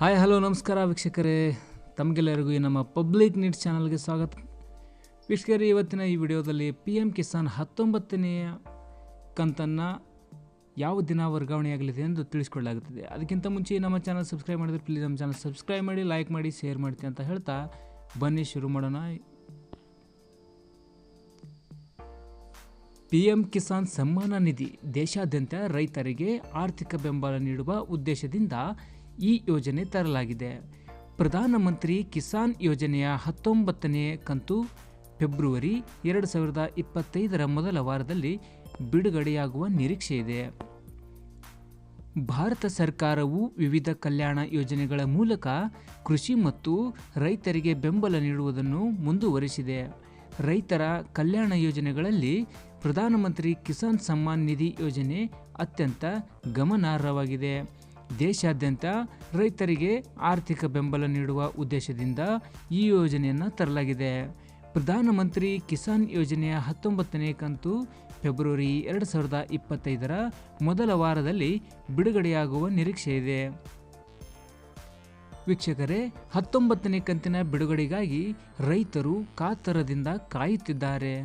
Hi hello ನಮಸ್ಕಾರ ವೀಕ್ಷಕರೇ, ತಮಗೆಲ್ಲರಿಗೂ ಈ ನಮ್ಮ ಪಬ್ಲಿಕ್ ನೀಡ್ಸ್ ಚಾನಲ್ಗೆ ಸ್ವಾಗತ. ವೀಕ್ಷಕರೇ, ಇವತ್ತಿನ ಈ ವಿಡಿಯೋದಲ್ಲಿ PM ಕಿಸಾನ್ 19ನೇ ಕಂತನ್ನು ಯಾವ ದಿನ ವರ್ಗಾವಣೆಯಾಗಲಿದೆ ಎಂದು ತಿಳಿಸ್ಕೊಳ್ಳಲಾಗುತ್ತದೆ. ಅದಕ್ಕಿಂತ ಮುಂಚೆ ನಮ್ಮ ಚಾನಲ್ ಸಬ್ಸ್ಕ್ರೈಬ್ ಮಾಡಿದ್ರೆ ಪ್ಲೀಸ್ ನಮ್ಮ ಚಾನಲ್ ಸಬ್ಸ್ಕ್ರೈಬ್ ಮಾಡಿ, ಲೈಕ್ ಮಾಡಿ, ಶೇರ್ ಮಾಡ್ತೀನಿ ಅಂತ ಹೇಳ್ತಾ ಬನ್ನಿ ಶುರು ಮಾಡೋಣ. PM ಕಿಸಾನ್ ಸಮ್ಮಾನ ನಿಧಿ ದೇಶಾದ್ಯಂತ ರೈತರಿಗೆ ಆರ್ಥಿಕ ಬೆಂಬಲ ನೀಡುವ ಉದ್ದೇಶದಿಂದ ಈ ಯೋಜನೆ ತರಲಾಗಿದೆ. ಪ್ರಧಾನಮಂತ್ರಿ ಕಿಸಾನ್ ಯೋಜನೆಯ 19ನೇ ಕಂತು ಫೆಬ್ರವರಿ 2025 ಮೊದಲ ವಾರದಲ್ಲಿ ಬಿಡುಗಡೆಯಾಗುವ ನಿರೀಕ್ಷೆ ಇದೆ. ಭಾರತ ಸರ್ಕಾರವು ವಿವಿಧ ಕಲ್ಯಾಣ ಯೋಜನೆಗಳ ಮೂಲಕ ಕೃಷಿ ಮತ್ತು ರೈತರಿಗೆ ಬೆಂಬಲ ನೀಡುವುದನ್ನು ಮುಂದುವರಿಸಿದೆ. ರೈತರ ಕಲ್ಯಾಣ ಯೋಜನೆಗಳಲ್ಲಿ ಪ್ರಧಾನಮಂತ್ರಿ ಕಿಸಾನ್ ಸಮ್ಮಾನ್ ನಿಧಿ ಯೋಜನೆ ಅತ್ಯಂತ ಗಮನಾರ್ಹವಾಗಿದೆ. ದೇಶಾದ್ಯಂತ ರೈತರಿಗೆ ಆರ್ಥಿಕ ಬೆಂಬಲ ನೀಡುವ ಉದ್ದೇಶದಿಂದ ಈ ಯೋಜನೆಯನ್ನು ತರಲಾಗಿದೆ. ಪ್ರಧಾನಮಂತ್ರಿ ಕಿಸಾನ್ ಯೋಜನೆಯ 19ನೇ ಕಂತು ಫೆಬ್ರವರಿ 2025 ಮೊದಲ ವಾರದಲ್ಲಿ ಬಿಡುಗಡೆಯಾಗುವ ನಿರೀಕ್ಷೆ ಇದೆ. ವೀಕ್ಷಕರೇ, 19ನೇ ಕಂತಿನ ಬಿಡುಗಡೆಗಾಗಿ ರೈತರು ಕಾತರದಿಂದ ಕಾಯುತ್ತಿದ್ದಾರೆ.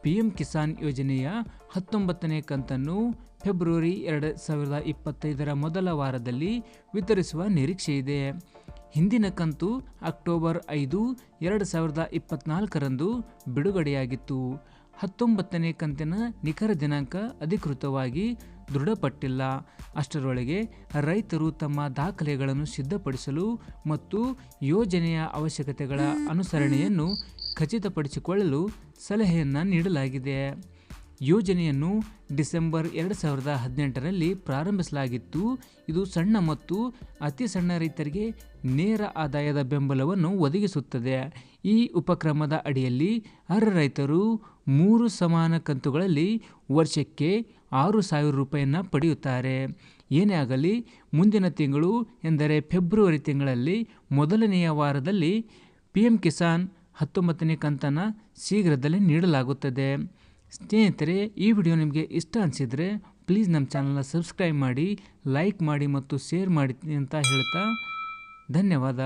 PM ಕಿಸಾನ್ ಯೋಜನೆಯ 19ನೇ ಕಂತನ್ನು ಫೆಬ್ರವರಿ 2025 ಮೊದಲ ವಾರದಲ್ಲಿ ವಿತರಿಸುವ ನಿರೀಕ್ಷೆ ಇದೆ. ಹಿಂದಿನ ಕಂತು ಅಕ್ಟೋಬರ್ 5, 2024 ಬಿಡುಗಡೆಯಾಗಿತ್ತು. 19ನೇ ಕಂತಿನ ನಿಖರ ದಿನಾಂಕ ಅಧಿಕೃತವಾಗಿ ದೃಢಪಟ್ಟಿಲ್ಲ. ಅಷ್ಟರೊಳಗೆ ರೈತರು ತಮ್ಮ ದಾಖಲೆಗಳನ್ನು ಸಿದ್ಧಪಡಿಸಲು ಮತ್ತು ಯೋಜನೆಯ ಅವಶ್ಯಕತೆಗಳ ಅನುಸರಣೆಯನ್ನು ಖಚಿತಪಡಿಸಿಕೊಳ್ಳಲು ಸಲಹೆಯನ್ನು ನೀಡಲಾಗಿದೆ. ಯೋಜನೆಯನ್ನು ಡಿಸೆಂಬರ್ 2018 ಪ್ರಾರಂಭಿಸಲಾಗಿತ್ತು. ಇದು ಸಣ್ಣ ಮತ್ತು ಅತಿ ಸಣ್ಣ ರೈತರಿಗೆ ನೇರ ಆದಾಯದ ಬೆಂಬಲವನ್ನು ಒದಗಿಸುತ್ತದೆ. ಈ ಉಪಕ್ರಮದ ಅಡಿಯಲ್ಲಿ ಅರ್ಹ ರೈತರು 3 ಸಮಾನ ಕಂತುಗಳಲ್ಲಿ ವರ್ಷಕ್ಕೆ 6,000 ರೂಪಾಯಿಯನ್ನು ಪಡೆಯುತ್ತಾರೆ. ಏನೇ ಆಗಲಿ, ಮುಂದಿನ ತಿಂಗಳು ಎಂದರೆ ಫೆಬ್ರವರಿ ತಿಂಗಳಲ್ಲಿ ಮೊದಲನೆಯ ವಾರದಲ್ಲಿ PM ಕಿಸಾನ್ 19ನೇ ಕಂತನ್ನು ಶೀಘ್ರದಲ್ಲೇ ನೀಡಲಾಗುತ್ತದೆ. ಸ್ನೇಹಿತರೆ, ಈ ವಿಡಿಯೋ ನಿಮಗೆ ಇಷ್ಟ ಅನಿಸಿದರೆ ಪ್ಲೀಸ್ ನಮ್ಮ ಚಾನಲ್ನ ಸಬ್ಸ್ಕ್ರೈಬ್ ಮಾಡಿ, ಲೈಕ್ ಮಾಡಿ ಮತ್ತು ಶೇರ್ ಮಾಡಿ ಅಂತ ಹೇಳ್ತಾ ಧನ್ಯವಾದ.